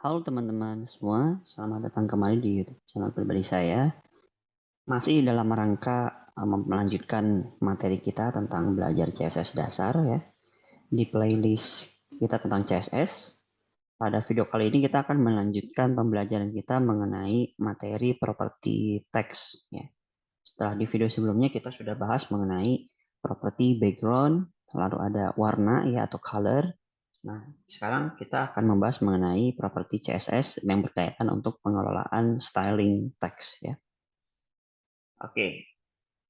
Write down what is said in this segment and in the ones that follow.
Halo teman-teman semua, selamat datang kembali di YouTube channel pribadi saya. Masih dalam rangka melanjutkan materi kita tentang belajar CSS dasar ya. Di playlist kita tentang CSS, pada video kali ini kita akan melanjutkan pembelajaran kita mengenai materi properti teks ya. Setelah di video sebelumnya kita sudah bahas mengenai properti background, lalu ada warna ya atau color. Nah, sekarang kita akan membahas mengenai properti CSS yang berkaitan untuk pengelolaan styling teks ya. Oke,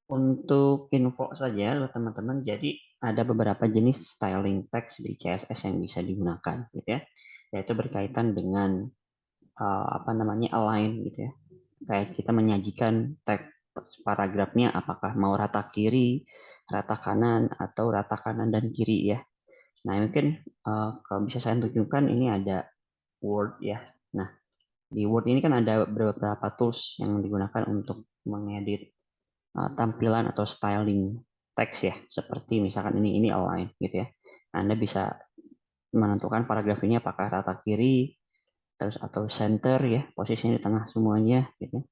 untuk info saja teman-teman, jadi ada beberapa jenis styling teks di CSS yang bisa digunakan gitu ya. Yaitu berkaitan dengan align gitu ya. Kayak kita menyajikan teks paragrafnya apakah mau rata kiri, rata kanan atau rata kanan dan kiri ya. Nah, mungkin kalau bisa saya tunjukkan ini ada Word ya. Nah, di Word ini kan ada beberapa tools yang digunakan untuk mengedit tampilan atau styling teks ya. Seperti misalkan ini align gitu ya. Anda bisa menentukan paragraf ini apakah rata kiri terus atau center ya, posisinya di tengah semuanya gitu.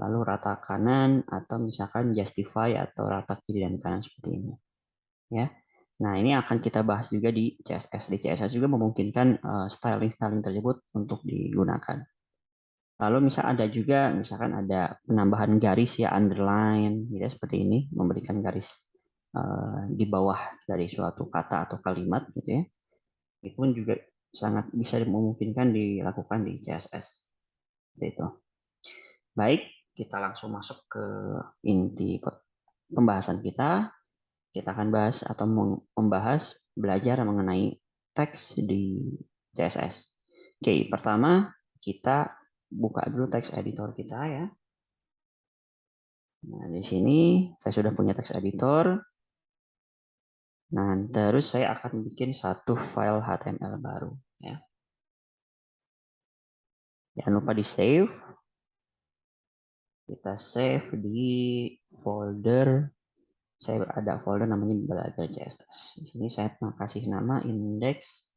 Lalu rata kanan atau misalkan justify atau rata kiri dan kanan seperti ini ya. Nah, ini akan kita bahas juga di CSS. Di CSS juga memungkinkan styling-styling tersebut untuk digunakan. Lalu misalkan ada penambahan garis ya, underline, gitu, seperti ini, memberikan garis di bawah dari suatu kata atau kalimat, gitu ya. Itu pun juga sangat bisa memungkinkan dilakukan di CSS. Itu. Baik, kita langsung masuk ke inti pembahasan kita. Kita akan bahas atau membahas belajar mengenai teks di CSS. Oke, pertama kita buka dulu teks editor kita ya. Nah, di sini saya sudah punya teks editor. Nah, terus saya akan bikin satu file HTML baru ya. Jangan lupa di save. Kita save di folder. Saya ada folder namanya belajar CSS. Di sini saya kasih nama index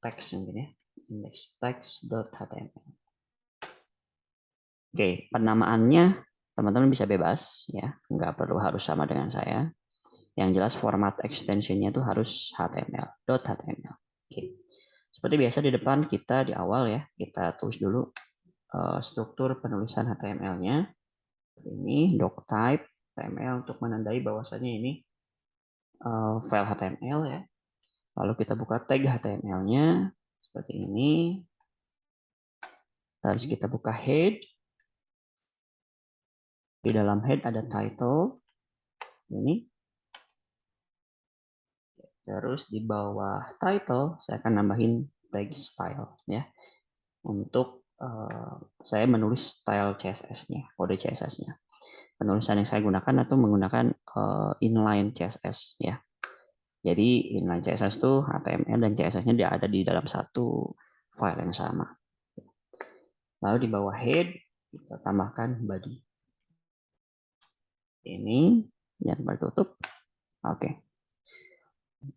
text mungkin ya, index text.html. Oke, penamaannya teman-teman bisa bebas ya, nggak perlu harus sama dengan saya. Yang jelas format extensionnya itu harus html.html. Oke, seperti biasa di depan kita di awal ya, kita tulis dulu struktur penulisan HTML-nya. Ini doctype HTML untuk menandai bahwasanya ini file HTML ya. Lalu kita buka tag HTML-nya seperti ini. Terus kita buka head. Di dalam head ada title. Ini. Terus di bawah title saya akan nambahin tag style ya. Untuk saya menulis style CSS-nya, kode CSS-nya. Penulisan yang saya gunakan itu menggunakan inline CSS ya. Jadi inline CSS itu HTML dan CSS-nya ada di dalam satu file yang sama. Lalu di bawah head kita tambahkan body. Ini jangan lupa tutup. Oke.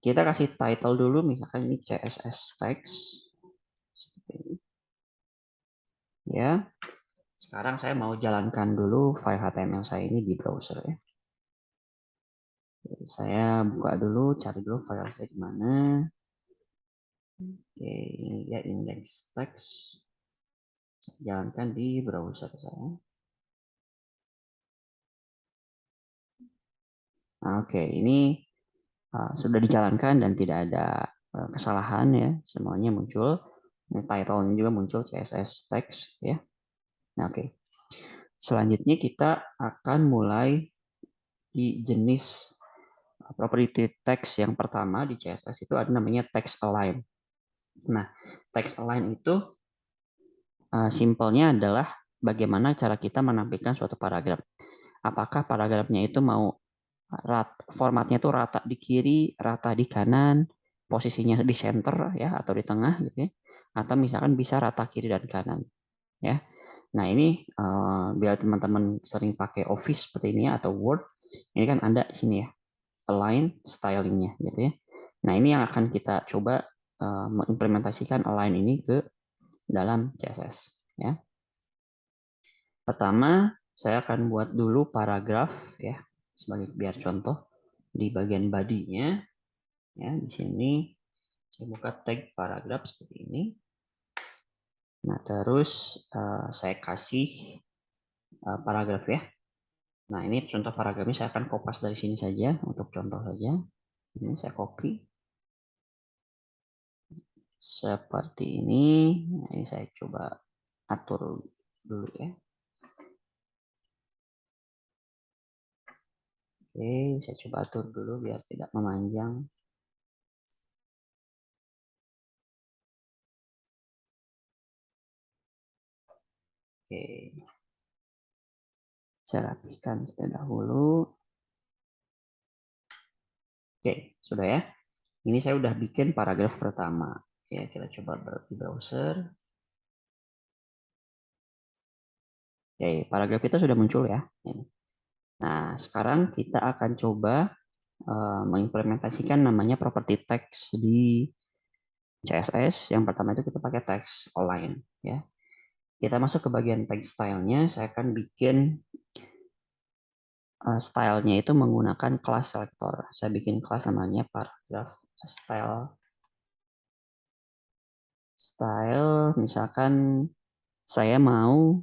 Kita kasih title dulu, misalkan ini CSS text. Seperti ini. Ya. Sekarang saya mau jalankan dulu file HTML saya ini di browser ya. Jadi saya buka dulu, cari dulu file saya di mana. Oke, ini ya index text. Jalankan di browser saya. Oke, ini sudah dijalankan dan tidak ada kesalahan ya, semuanya muncul. Ini title-nya juga muncul CSS text ya. Nah, oke. Selanjutnya kita akan mulai di jenis property text yang pertama di CSS itu ada namanya text align. Nah, text align itu simpelnya adalah bagaimana cara kita menampilkan suatu paragraf. Apakah paragrafnya itu mau formatnya itu rata di kiri, rata di kanan, posisinya di center ya atau di tengah gitu ya. Atau misalkan bisa rata kiri dan kanan ya. Nah, ini biar teman-teman sering pakai Office seperti ini atau Word, ini kan ada di sini ya, align stylingnya gitu ya. Nah, ini yang akan kita coba mengimplementasikan align ini ke dalam CSS. Ya. Pertama, saya akan buat dulu paragraf ya, sebagai biar contoh di bagian body-nya. Ya, di sini saya buka tag paragraf seperti ini. Nah, terus saya kasih paragraf ya. Nah, ini contoh paragrafnya saya akan kopas dari sini saja untuk contoh saja. Ini saya copy seperti ini. Nah, ini saya coba atur dulu ya. Oke, saya coba atur dulu biar tidak memanjang. Oke, saya rapikan terlebih dahulu. Oke, sudah ya. Ini saya udah bikin paragraf pertama. Ya, kita coba di browser. Oke, paragraf kita sudah muncul ya. Nah, sekarang kita akan coba mengimplementasikan namanya property text di CSS. Yang pertama itu kita pakai text align ya. Kita masuk ke bagian text style-nya. Saya akan bikin style-nya itu menggunakan class selector. Saya bikin kelas namanya paragraph style. Misalkan saya mau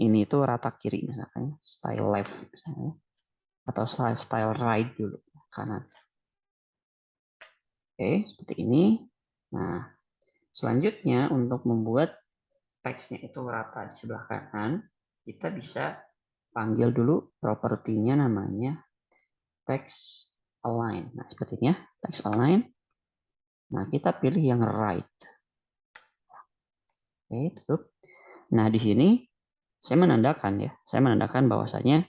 ini itu rata kiri misalkan style left misalnya, atau style right dulu kanan. Oke, seperti ini. Nah, selanjutnya untuk membuat teksnya itu rata di sebelah kanan, kita bisa panggil dulu propertinya namanya text align. Nah, seperti ini ya, text align. Nah, kita pilih yang right. Oke, tutup. Nah, di sini saya menandakan bahwasanya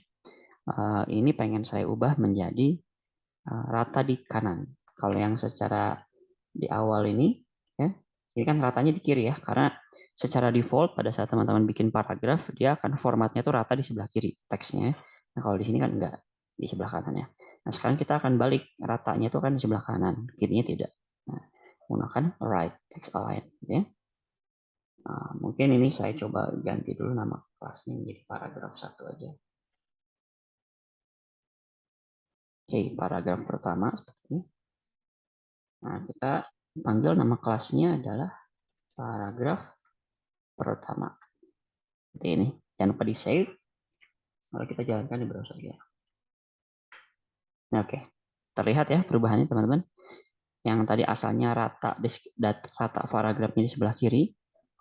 ini pengen saya ubah menjadi rata di kanan. Kalau yang secara di awal ini, ya, ini kan ratanya di kiri ya, karena secara default pada saat teman-teman bikin paragraf, dia akan formatnya tuh rata di sebelah kiri teksnya. Nah, kalau di sini kan enggak, di sebelah kanan ya. Nah, sekarang kita akan balik, ratanya itu kan di sebelah kanan, kirinya tidak. Nah, menggunakan right text align, ya. Nah, mungkin ini saya coba ganti dulu nama kelasnya menjadi paragraf 1 aja. Oke, paragraf pertama seperti ini. Nah, kita panggil nama kelasnya adalah paragraf pertama. Seperti ini. Jangan lupa di save. Lalu kita jalankan di browser ya. Nah, oke. Terlihat ya perubahannya teman-teman. Yang tadi asalnya rata paragrafnya di sebelah kiri,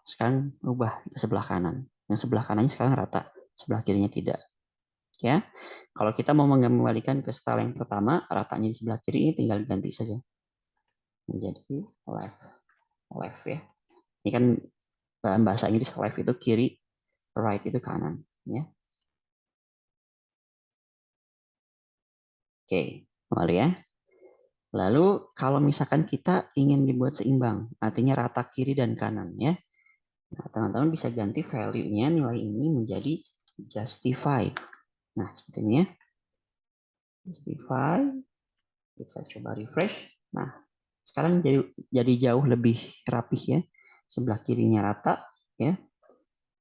sekarang berubah ke sebelah kanan. Yang sebelah kanannya sekarang rata, sebelah kirinya tidak. Ya, kalau kita mau mengembalikan ke style yang pertama, ratanya di sebelah kiri ini tinggal ganti saja menjadi left ya. Ini kan bahasa Inggris left itu kiri, right itu kanan. Ya, oke, kembali ya. Lalu kalau misalkan kita ingin dibuat seimbang, artinya rata kiri dan kanan ya. Nah, teman-teman bisa ganti value-nya nilai ini menjadi justify. Nah, seperti ini ya. Justify. Kita coba refresh. Nah, sekarang jadi jauh lebih rapih ya. Sebelah kirinya rata ya,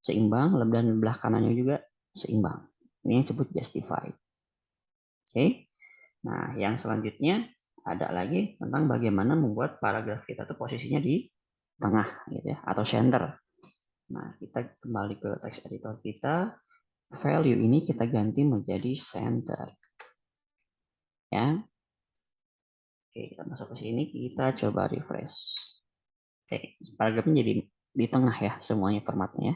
seimbang, dan belah kanannya juga seimbang. Ini yang disebut justify. Oke. Nah, yang selanjutnya ada lagi tentang bagaimana membuat paragraf kita tuh posisinya di tengah gitu ya, atau center. Nah, kita kembali ke text editor kita, value ini kita ganti menjadi center. Ya. Oke, kita masuk ke sini, kita coba refresh. Oke, paragrafnya jadi di tengah ya, semuanya formatnya ya.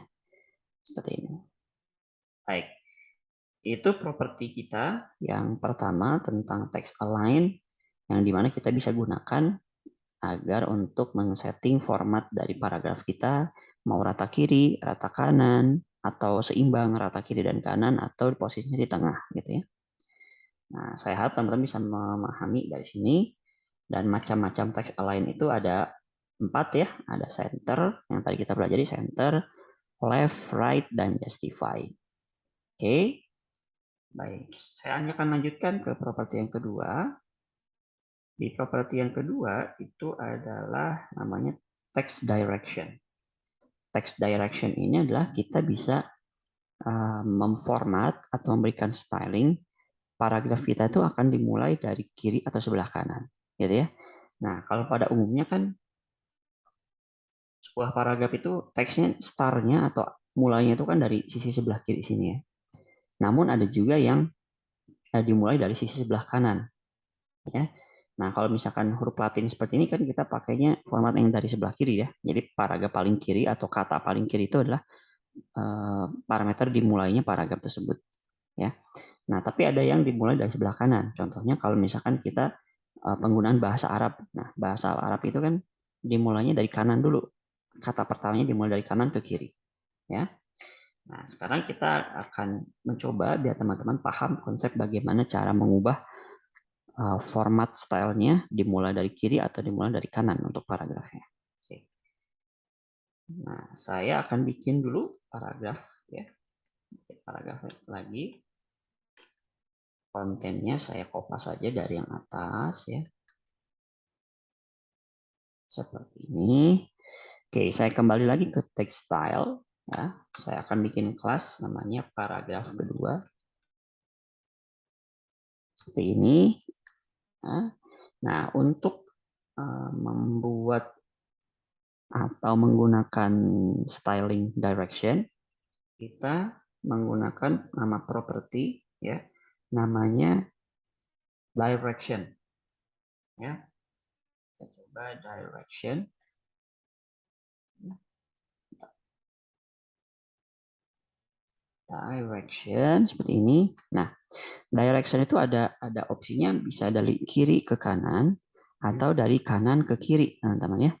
Seperti ini. Baik. Itu properti kita yang pertama tentang text align, yang dimana kita bisa gunakan agar untuk men-setting format dari paragraf kita, mau rata kiri, rata kanan, atau seimbang rata kiri dan kanan, atau posisinya di tengah gitu ya. Nah, saya harap teman-teman bisa memahami dari sini, dan macam-macam text align itu ada 4 ya, ada center yang tadi kita pelajari, center, left, right, dan justify. Oke, baik. Saya akan lanjutkan ke properti yang kedua. Di properti yang kedua itu adalah namanya text direction. Text direction ini adalah kita bisa memformat atau memberikan styling paragraf kita itu akan dimulai dari kiri atau sebelah kanan, gitu ya. Nah, kalau pada umumnya kan sebuah paragraf itu teksnya start-nya atau mulainya itu kan dari sisi sebelah kiri sini ya. Namun ada juga yang dimulai dari sisi sebelah kanan, ya. Nah, kalau misalkan huruf Latin seperti ini kan kita pakainya format yang dari sebelah kiri ya. Jadi paragraf paling kiri atau kata paling kiri itu adalah parameter dimulainya paragraf tersebut, ya. Nah, tapi ada yang dimulai dari sebelah kanan. Contohnya kalau misalkan kita penggunaan bahasa Arab. Nah, bahasa Arab itu kan dimulainya dari kanan dulu. Kata pertamanya dimulai dari kanan ke kiri, ya. Nah, sekarang kita akan mencoba biar teman-teman paham konsep bagaimana cara mengubah format stylenya dimulai dari kiri atau dimulai dari kanan untuk paragrafnya. Oke. Nah, saya akan bikin dulu paragraf ya. Paragraf lagi. Kontennya saya kopas saja dari yang atas ya. Seperti ini. Oke, saya kembali lagi ke text style ya. Saya akan bikin kelas namanya paragraf kedua. Seperti ini. Nah, untuk membuat atau menggunakan styling direction, kita menggunakan nama properti ya, namanya direction ya. Kita coba direction. Direction seperti ini. Nah, direction itu ada opsinya bisa dari kiri ke kanan atau dari kanan ke kiri, teman-teman ya.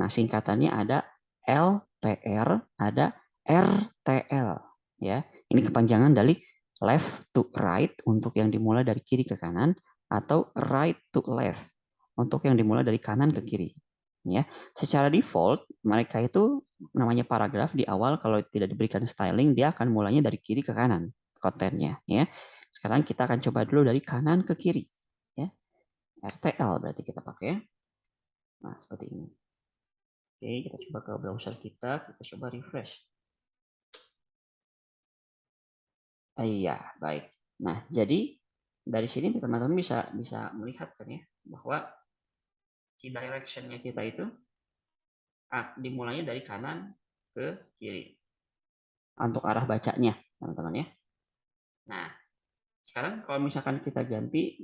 Nah, singkatannya ada LTR, ada RTL ya. Ini kepanjangan dari left to right untuk yang dimulai dari kiri ke kanan atau right to left untuk yang dimulai dari kanan ke kiri. Ya, secara default mereka itu namanya paragraf di awal kalau tidak diberikan styling dia akan mulainya dari kiri ke kanan kontennya ya. Sekarang kita akan coba dulu dari kanan ke kiri ya. RTL berarti kita pakai. Nah, seperti ini. Oke, kita coba ke browser kita coba refresh. Iya, baik. Nah, jadi dari sini teman-teman bisa melihat kan ya bahwa si direction-nya kita itu dimulainya dari kanan ke kiri untuk arah bacanya, teman-teman ya. Nah, sekarang kalau misalkan kita ganti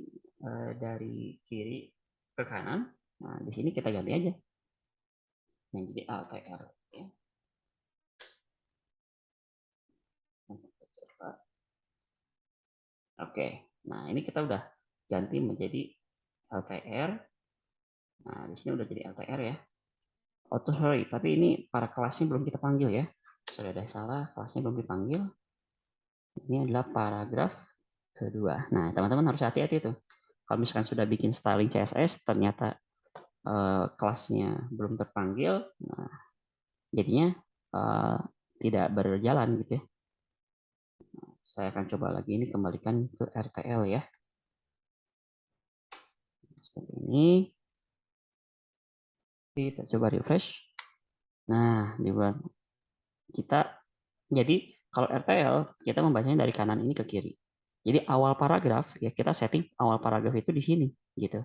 dari kiri ke kanan, nah di sini kita ganti aja. Nah, jadi ALTR ya. Oke, nah ini kita udah ganti menjadi LTR. Nah, di sini udah jadi LTR ya. Oh, sorry, tapi ini para kelasnya belum kita panggil ya. Saya ada salah, kelasnya belum dipanggil. Ini adalah paragraf kedua. Nah, teman-teman harus hati-hati tuh. Kalau misalkan sudah bikin styling CSS, ternyata kelasnya belum terpanggil, nah, jadinya tidak berjalan gitu ya. Saya akan coba lagi ini kembalikan ke RTL ya. Seperti ini. Kita coba refresh. Nah, kita jadi kalau RTL kita membacanya dari kanan ini ke kiri. Jadi awal paragraf ya kita setting awal paragraf itu di sini gitu.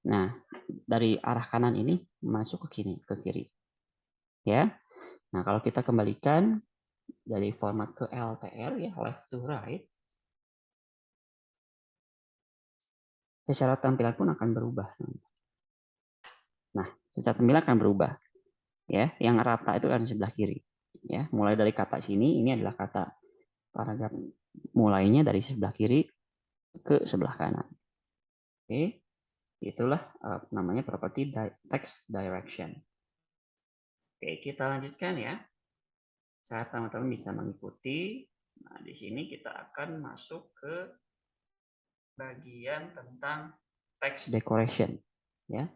Nah, dari arah kanan ini masuk ke kiri. Ya. Nah, kalau kita kembalikan dari format ke LTR ya left to right, secara tampilan pun akan berubah. Nah, secara tampilan akan berubah. Ya, yang rata itu kan sebelah kiri. Ya, mulai dari kata sini ini adalah kata paragraf mulainya dari sebelah kiri ke sebelah kanan. Oke, itulah namanya properti text direction. Oke, kita lanjutkan ya. Saat teman-teman bisa mengikuti, nah di sini kita akan masuk ke bagian tentang text decoration, ya.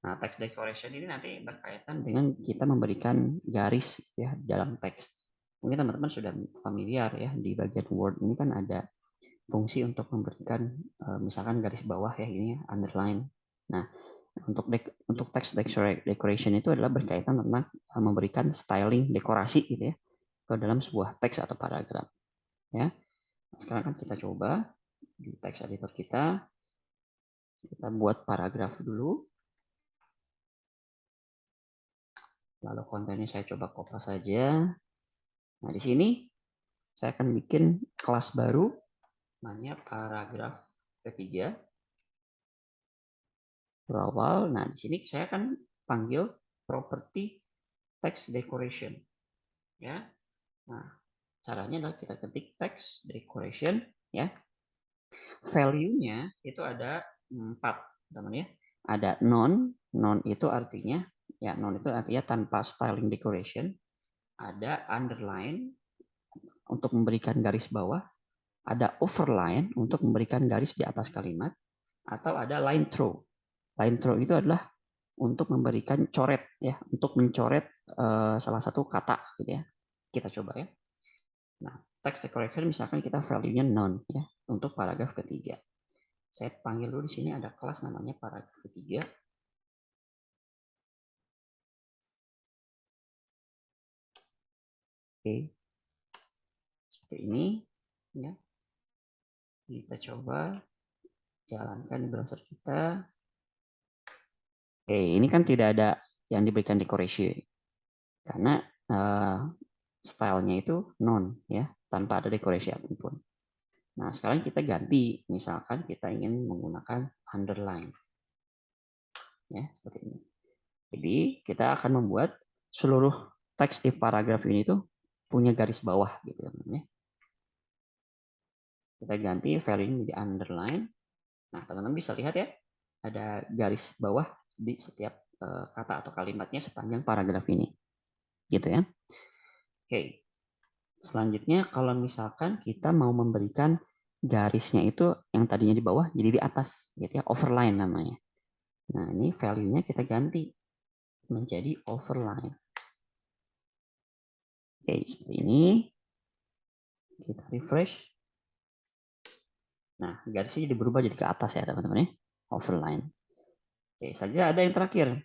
Nah, text decoration ini nanti berkaitan dengan kita memberikan garis ya dalam teks. Mungkin teman-teman sudah familiar ya di bagian Word ini kan ada fungsi untuk memberikan misalkan garis bawah ya ini ya, underline. Nah, Untuk text decoration itu adalah berkaitan tentang memberikan styling dekorasi gitu ya ke dalam sebuah teks atau paragraf ya. Sekarang kan kita coba di text editor kita buat paragraf dulu, lalu kontennya saya coba copy saja. Nah di sini saya akan bikin kelas baru namanya paragraf ketiga berawal. Nah di sini saya akan panggil property text decoration ya. Nah caranya adalah kita ketik text decoration ya. Value-nya itu ada 4 teman ya. Ada non itu artinya tanpa styling decoration. Ada underline untuk memberikan garis bawah, ada overline untuk memberikan garis di atas kalimat, atau ada line through. Line through itu adalah untuk memberikan coret ya, untuk mencoret salah satu kata gitu ya. Kita coba ya. Nah, text decoration misalkan kita value-nya none ya untuk paragraf ketiga. Saya panggil dulu di sini ada kelas namanya paragraf ketiga. Oke. Seperti ini ya. Kita coba jalankan di browser kita. Oke, ini kan tidak ada yang diberikan dekorasi karena stylenya itu non ya, tanpa ada dekorasi apapun. Nah, sekarang kita ganti, misalkan kita ingin menggunakan underline. Ya, seperti ini. Jadi, kita akan membuat seluruh teks di paragraf ini tuh punya garis bawah gitu teman-teman ya. Kita ganti value menjadi underline. Nah, teman-teman bisa lihat ya, ada garis bawah di setiap kata atau kalimatnya sepanjang paragraf ini. Gitu ya. Oke. Selanjutnya kalau misalkan kita mau memberikan garisnya itu yang tadinya di bawah jadi di atas gitu ya, overline namanya. Nah, ini value-nya kita ganti menjadi overline. Oke, seperti ini. Kita refresh. Nah, garisnya jadi berubah jadi ke atas ya, teman-teman ya. Overline. Oke, saja ada yang terakhir.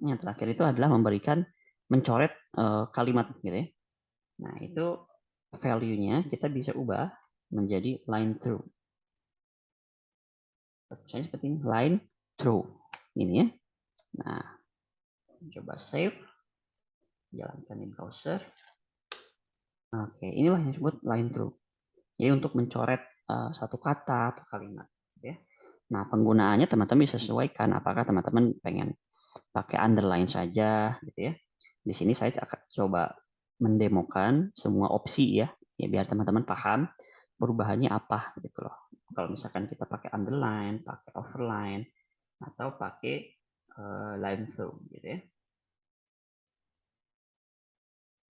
Yang terakhir itu adalah memberikan mencoret kalimat gitu ya. Nah, itu value-nya kita bisa ubah menjadi line through. Misalnya seperti ini, line through. Ini ya. Nah, coba save. Jalankan di browser. Oke, inilah yang disebut line through. Jadi untuk mencoret satu kata atau kalimat. Ya. Nah, penggunaannya teman-teman bisa sesuaikan. Apakah teman-teman pengen pakai underline saja, gitu ya. Di sini saya akan coba mendemokan semua opsi ya, biar teman-teman paham perubahannya apa gitu loh. Kalau misalkan kita pakai underline, pakai overline, atau pakai line through, gitu ya.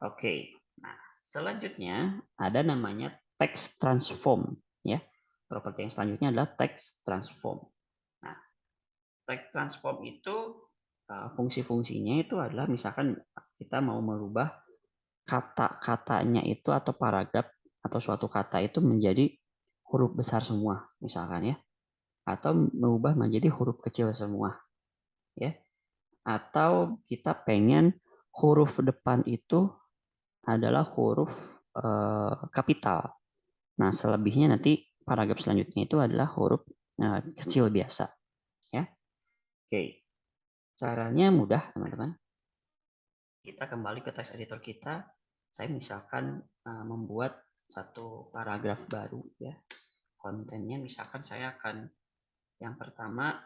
Oke, nah selanjutnya ada namanya text transform ya. Properti yang selanjutnya adalah text transform. Nah, text transform itu fungsi-fungsinya itu adalah misalkan kita mau merubah kata-katanya itu atau paragraf atau suatu kata itu menjadi huruf besar semua misalkan ya, atau merubah menjadi huruf kecil semua ya, atau kita pengen huruf depan itu adalah huruf kapital. Nah, selebihnya nanti paragraf selanjutnya itu adalah huruf kecil biasa ya. Oke. Caranya mudah, teman-teman. Kita kembali ke text editor kita. Saya misalkan membuat satu paragraf baru ya. Kontennya misalkan saya akan yang pertama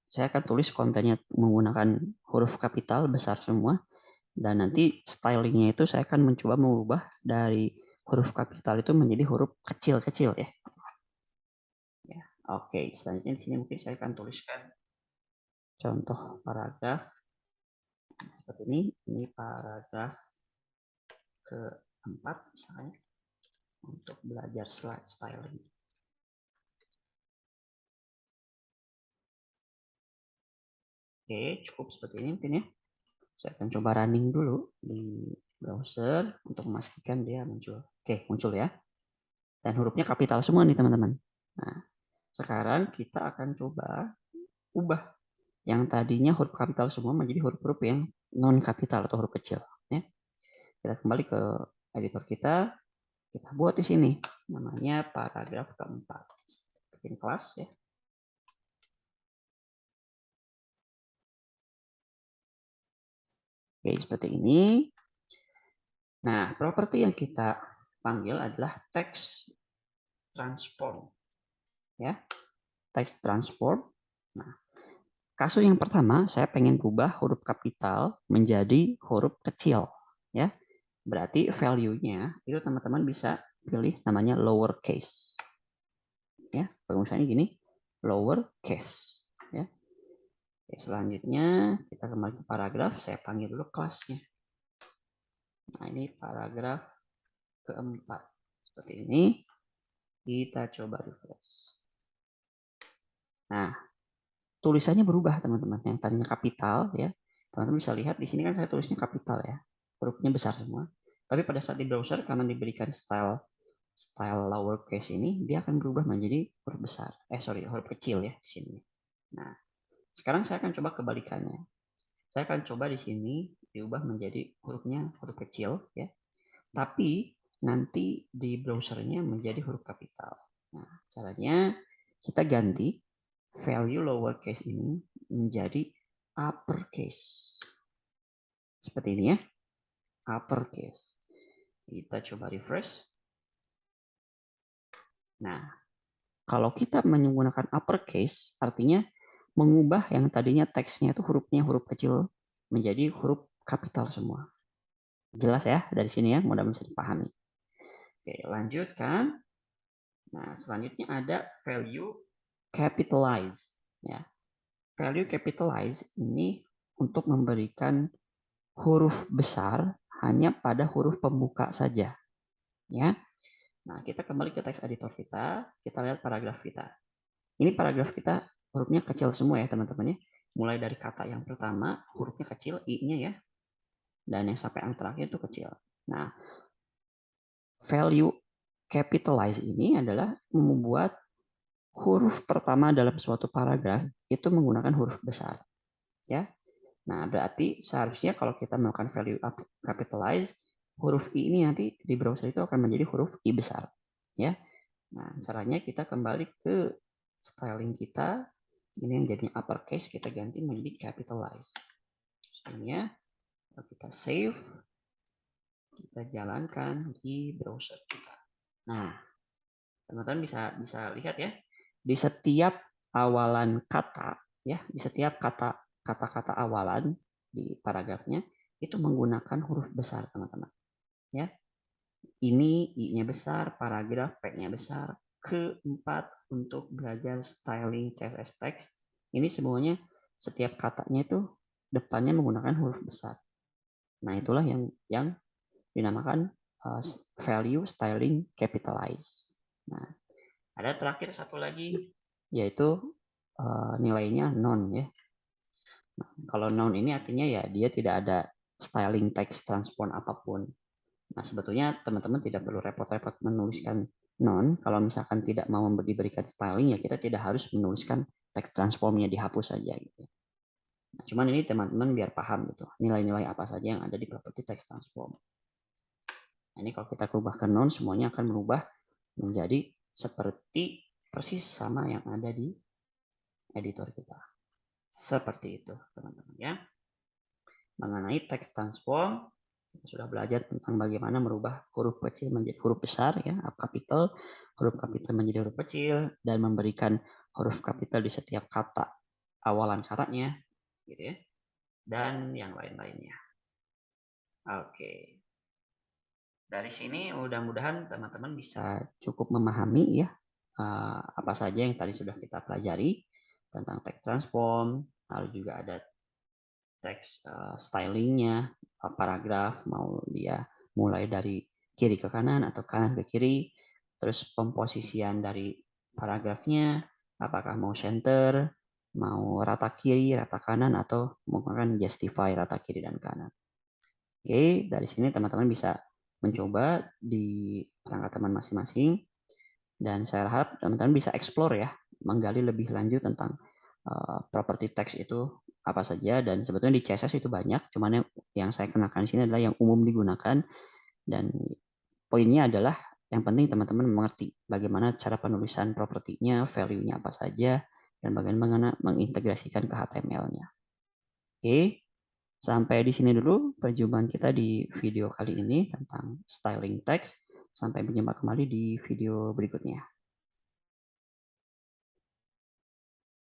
saya akan tulis kontennya menggunakan huruf kapital besar semua, dan nanti stylingnya itu saya akan mencoba mengubah dari huruf kapital itu menjadi huruf kecil-kecil ya. Oke, selanjutnya di sini mungkin saya akan tuliskan contoh paragraf seperti ini. Ini paragraf keempat misalnya untuk belajar slide styling. Oke, cukup seperti ini mungkin ya. Saya akan coba running dulu di browser untuk memastikan dia muncul. Oke, muncul ya. Dan hurufnya kapital semua nih teman-teman. Nah, sekarang kita akan coba ubah yang tadinya huruf kapital semua menjadi huruf-huruf yang non kapital atau huruf kecil. Ya. Kita kembali ke editor kita buat di sini namanya paragraf keempat. Bikin kelas ya. Oke, seperti ini. Nah, properti yang kita panggil adalah text transform. Ya, text transform. Nah, kasus yang pertama, saya pengen ubah huruf kapital menjadi huruf kecil. Ya, berarti value-nya itu teman-teman bisa pilih namanya lowercase. Ya, misalnya gini, lowercase. Ya. Oke, selanjutnya kita kembali ke paragraf. Saya panggil dulu kelasnya. Nah, ini paragraf keempat. Seperti ini. Kita coba refresh. Nah, tulisannya berubah teman-teman. Yang tadinya kapital ya, teman-teman bisa lihat di sini kan saya tulisnya kapital ya, hurufnya besar semua. Tapi pada saat di browser karena diberikan style lowercase ini, dia akan berubah menjadi huruf besar. Huruf kecil ya di sini. Nah, sekarang saya akan coba kebalikannya. Saya akan coba di sini diubah menjadi hurufnya huruf kecil ya. Tapi nanti di browsernya menjadi huruf kapital. Nah, caranya kita ganti value lowercase ini menjadi uppercase. Seperti ini ya, uppercase. Kita coba refresh. Nah, kalau kita menggunakan uppercase, artinya mengubah yang tadinya teksnya itu hurufnya huruf kecil menjadi huruf kapital semua. Jelas ya dari sini ya, mudah-mudahan bisa dipahami. Oke, lanjutkan. Nah, selanjutnya ada value capitalize. Ya, value capitalize ini untuk memberikan huruf besar hanya pada huruf pembuka saja. Ya. Nah, kita kembali ke teks editor kita lihat paragraf kita. Ini paragraf kita hurufnya kecil semua ya, teman-teman ya. Mulai dari kata yang pertama, hurufnya kecil, i-nya ya. Dan yang sampai yang terakhir itu kecil. Nah, value capitalize ini adalah membuat huruf pertama dalam suatu paragraf itu menggunakan huruf besar. Ya. Nah, berarti seharusnya kalau kita melakukan value capitalize, huruf I ini nanti di browser itu akan menjadi huruf I besar. Ya. Nah, caranya kita kembali ke styling kita. Ini yang jadinya uppercase, kita ganti menjadi capitalize. Selanjutnya, kita save, kita jalankan di browser kita. Nah, teman-teman bisa lihat ya, di setiap awalan kata, ya, di setiap kata-kata awalan di paragrafnya itu menggunakan huruf besar, teman-teman. Ya, ini I-nya besar, paragraf P-nya besar. Keempat, untuk belajar styling CSS text, ini semuanya setiap katanya itu depannya menggunakan huruf besar. Nah, itulah yang dinamakan value styling capitalize. Nah, ada terakhir satu lagi yaitu nilainya non ya. Nah, kalau non ini artinya ya dia tidak ada styling text transform apapun. Nah, sebetulnya teman-teman tidak perlu repot-repot menuliskan non. Kalau misalkan tidak mau diberikan styling, ya kita tidak harus menuliskan teks transformnya, dihapus saja gitu. Nah, cuman ini teman-teman biar paham gitu, nilai-nilai apa saja yang ada di properti text transform. Nah, ini kalau kita ubah ke non, semuanya akan berubah menjadi seperti persis sama yang ada di editor kita. Seperti itu, teman-teman ya. Mengenai text transform, kita sudah belajar tentang bagaimana merubah huruf kecil menjadi huruf besar ya, kapital, huruf kapital menjadi huruf kecil dan memberikan huruf kapital di setiap kata awalan katanya gitu ya. Dan yang lain-lainnya. Oke. Dari sini mudah-mudahan teman-teman bisa cukup memahami ya apa saja yang tadi sudah kita pelajari tentang text transform, lalu juga ada teks stylingnya, paragraf mau dia mulai dari kiri ke kanan atau kanan ke kiri, terus pemposisian dari paragrafnya, apakah mau center, mau rata kiri, rata kanan, atau menggunakan justify rata kiri dan kanan. Oke, dari sini teman-teman bisa mencoba di perangkat teman masing-masing, dan saya harap teman-teman bisa explore ya, menggali lebih lanjut tentang properti teks itu apa saja, dan sebetulnya di CSS itu banyak, cuman yang saya kenakan di sini adalah yang umum digunakan, dan poinnya adalah yang penting teman-teman mengerti bagaimana cara penulisan propertinya, value-nya apa saja, dan bagaimana mengintegrasikan ke HTML-nya. Oke, sampai di sini dulu perjumpaan kita di video kali ini tentang styling text. Sampai berjumpa kembali di video berikutnya.